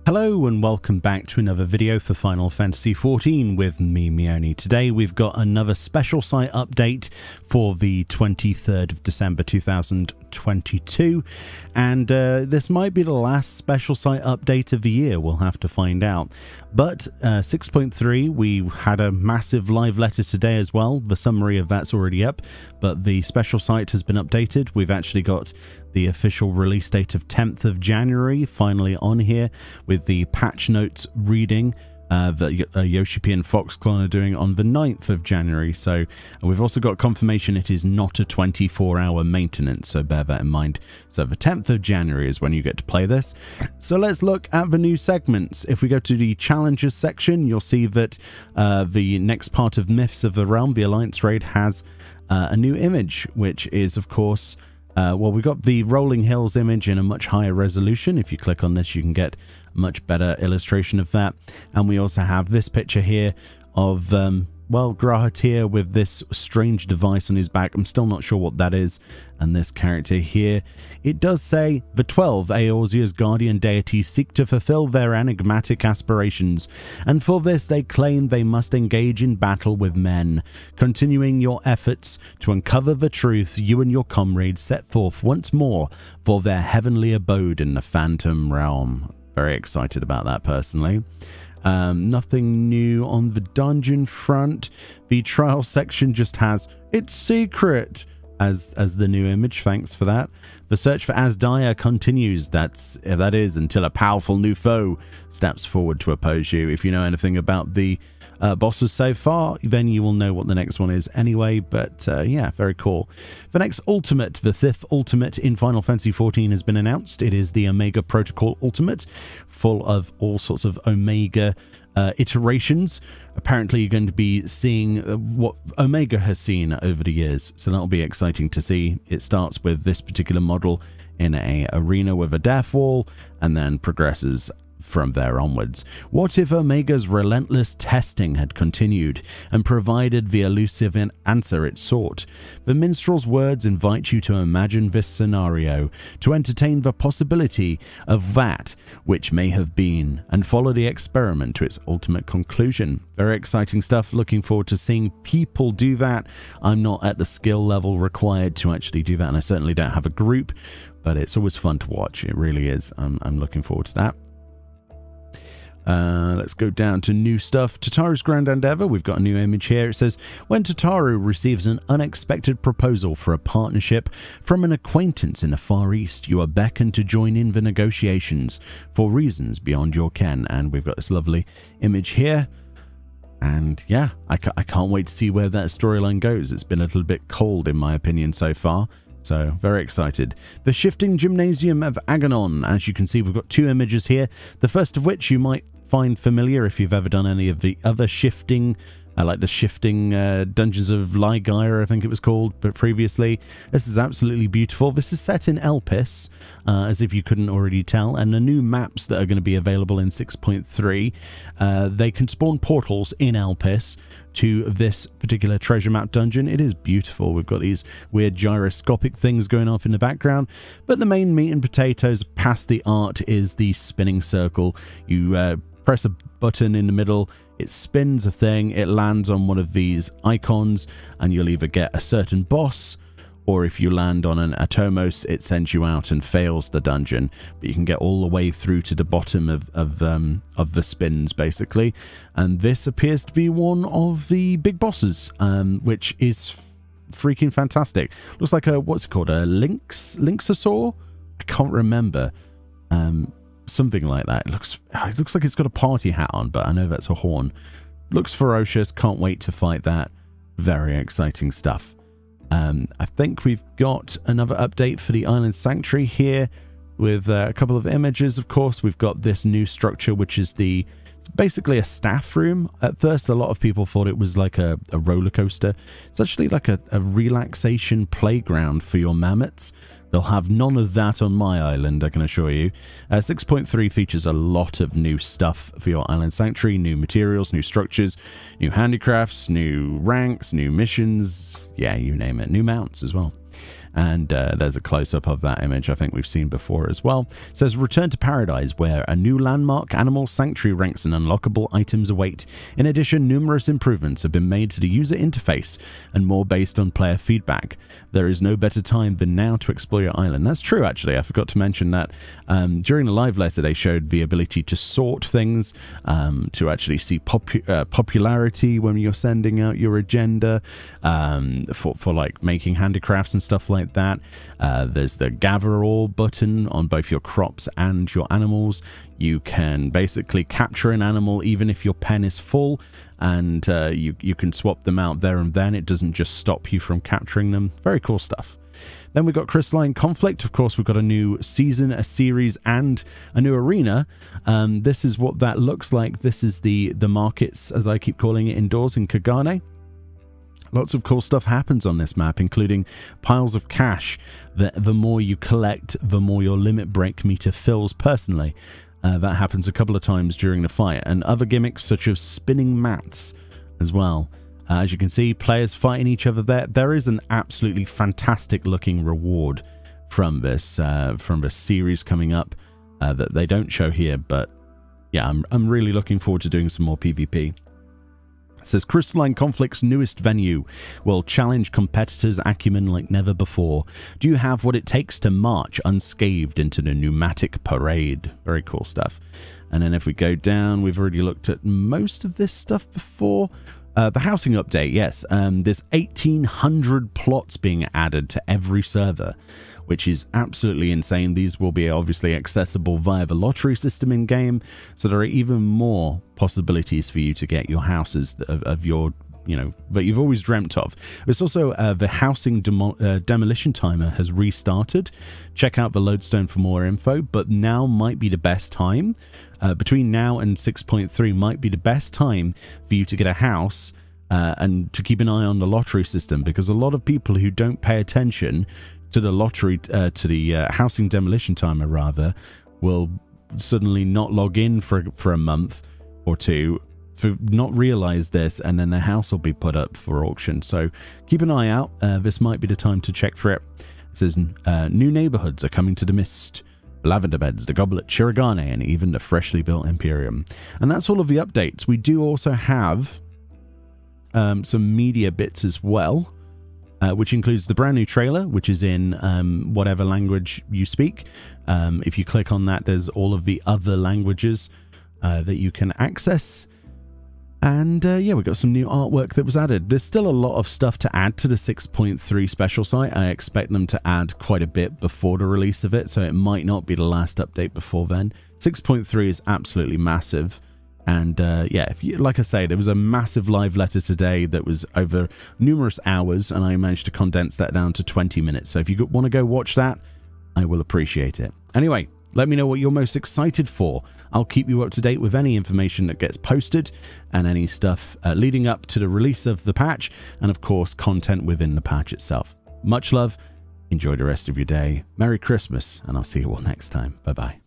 Hello and welcome back to another video for Final Fantasy XIV with me, Meoni. Today we've got another special site update for the 23rd of December 2022, and this might be the last special site update of the year. We'll have to find out. But 6.3, we had a massive live letter today as well. The summary of that's already up, but the special site has been updated. We've actually got the official release date of 10th of January finally on here, with the patch notes reading that Yoshipi and Foxclone are doing on the 9th of January. So we've also got confirmation it is not a 24-hour maintenance, so bear that in mind. So the 10th of January is when you get to play this. So let's look at the new segments. If we go to the challenges section, you'll see that the next part of Myths of the Realm, the Alliance Raid, has a new image, which is, of course, well, we've got the Rolling Hills image in a much higher resolution. If you click on this, you can get a much better illustration of that. And we also have this picture here of, well, Grahatir with this strange device on his back. I'm still not sure what that is. And this character here, it does say, the 12 Eorzea's guardian deities seek to fulfill their enigmatic aspirations, and for this they claim they must engage in battle with men. Continuing your efforts to uncover the truth, you and your comrades set forth once more for their heavenly abode in the Phantom Realm. Very excited about that personally. Nothing new on the dungeon front. The trial section just has "It's secret" as the new image. Thanks for that. The search for Asdaya continues. That is until a powerful new foe steps forward to oppose you. If you know anything about the bosses so far, then you will know what the next one is anyway. But yeah, very cool. The next ultimate, the 5th ultimate in Final Fantasy XIV, has been announced. It is the Omega Protocol ultimate, full of all sorts of Omega iterations. Apparently you're going to be seeing what Omega has seen over the years, so that'll be exciting to see. It starts with this particular model in a arena with a death wall and then progresses from there onwards. What if Omega's relentless testing had continued and provided the elusive answer it sought? The minstrel's words invite you to imagine this scenario, to entertain the possibility of that which may have been, and follow the experiment to its ultimate conclusion. Very exciting stuff. Looking forward to seeing people do that. I'm not at the skill level required to actually do that, and I certainly don't have a group, but it's always fun to watch. It really is. I'm looking forward to that. Let's go down to new stuff. Tataru's Grand Endeavor. We've got a new image here. It says, when Tataru receives an unexpected proposal for a partnership from an acquaintance in the Far East, you are beckoned to join in the negotiations for reasons beyond your ken. And we've got this lovely image here. And yeah, I can't wait to see where that storyline goes. It's been a little bit cold in my opinion so far. So, very excited. The Shifting Gymnasium of Aganon. As you can see, we've got two images here. The first of which you might find familiar if you've ever done any of the other shifting, like the Shifting Dungeons of Ligeir, I think it was called, but previously. This is absolutely beautiful. This is set in Elpis, as if you couldn't already tell, and the new maps that are going to be available in 6.3, they can spawn portals in Elpis to this particular treasure map dungeon. It is beautiful. We've got these weird gyroscopic things going off in the background, but the main meat and potatoes past the art is the spinning circle. You press a button in the middle, it spins a thing, it lands on one of these icons, and you'll either get a certain boss, or if you land on an Atomos, it sends you out and fails the dungeon. But you can get all the way through to the bottom of the spins, basically. And this appears to be one of the big bosses, which is freaking fantastic. Looks like a, what's it called, a Lynxosaur? I can't remember. Something like that. It looks like it's got a party hat on, but I know that's a horn. Looks ferocious. Can't wait to fight that. Very exciting stuff. I think we've got another update for the Island Sanctuary here with a couple of images. Of course, we've got this new structure, which is basically a staff room. At first, a lot of people thought it was like a roller coaster. It's actually like a relaxation playground for your mammoths. They'll have none of that on my island, I can assure you. 6.3 features a lot of new stuff for your Island Sanctuary, new materials, new structures, new handicrafts, new ranks, new missions, yeah, you name it, new mounts as well. And there's a close-up of that image I think we've seen before as well. It says, return to paradise, where a new landmark, animal sanctuary ranks and unlockable items await. In addition, numerous improvements have been made to the user interface and more based on player feedback. There is no better time than now to explore your island. That's true, actually. I forgot to mention that during the live letter they showed the ability to sort things, to actually see popularity when you're sending out your agenda, for like making handicrafts and stuff like that. There's the gather all button on both your crops and your animals. You can basically capture an animal even if your pen is full, and you can swap them out there and then. It doesn't just stop you from capturing them. Very cool stuff. Then we've got Crystalline Conflict. Of course, we've got a new season, a series, and a new arena. This is what that looks like. This is the markets, as I keep calling it, indoors in Kagane. Lots of cool stuff happens on this map, including piles of cash. The more you collect, the more your limit break meter fills personally. That happens a couple of times during the fight. And other gimmicks such as spinning mats as well. As you can see, players fighting each other there. There is an absolutely fantastic looking reward from this series coming up that they don't show here. But yeah, I'm really looking forward to doing some more PvP. It says, Crystalline Conflict's newest venue will challenge competitors' acumen like never before. Do you have what it takes to march unscathed into the pneumatic parade? Very cool stuff. And then if we go down, we've already looked at most of this stuff before. The housing update, yes. There's 1,800 plots being added to every server, which is absolutely insane. These will be obviously accessible via the lottery system in-game, so there are even more possibilities for you to get your houses of your, that you've always dreamt of. There's also the housing demolition timer has restarted. Check out the lodestone for more info, but now might be the best time. Between now and 6.3 might be the best time for you to get a house and to keep an eye on the lottery system, because a lot of people who don't pay attention to the lottery, to the housing demolition timer rather, will suddenly not log in for a month or two, for not realize this, and then their house will be put up for auction. So keep an eye out. This might be the time to check for it. It says new neighborhoods are coming to the Mist, Lavender Beds, the Goblet, Shirogane, and even the freshly built Imperium. And that's all of the updates. We do also have some media bits as well, which includes the brand new trailer, which is in whatever language you speak. If you click on that, there's all of the other languages that you can access. And yeah, we've got some new artwork that was added. There's still a lot of stuff to add to the 6.3 special site. I expect them to add quite a bit before the release of it, so it might not be the last update before then. 6.3 is absolutely massive. And yeah, like I say, there was a massive live letter today that was over numerous hours, and I managed to condense that down to 20 minutes. So if you want to go watch that, I will appreciate it. Anyway, let me know what you're most excited for. I'll keep you up to date with any information that gets posted and any stuff leading up to the release of the patch, and of course content within the patch itself. Much love, enjoy the rest of your day, Merry Christmas, and I'll see you all next time. Bye bye.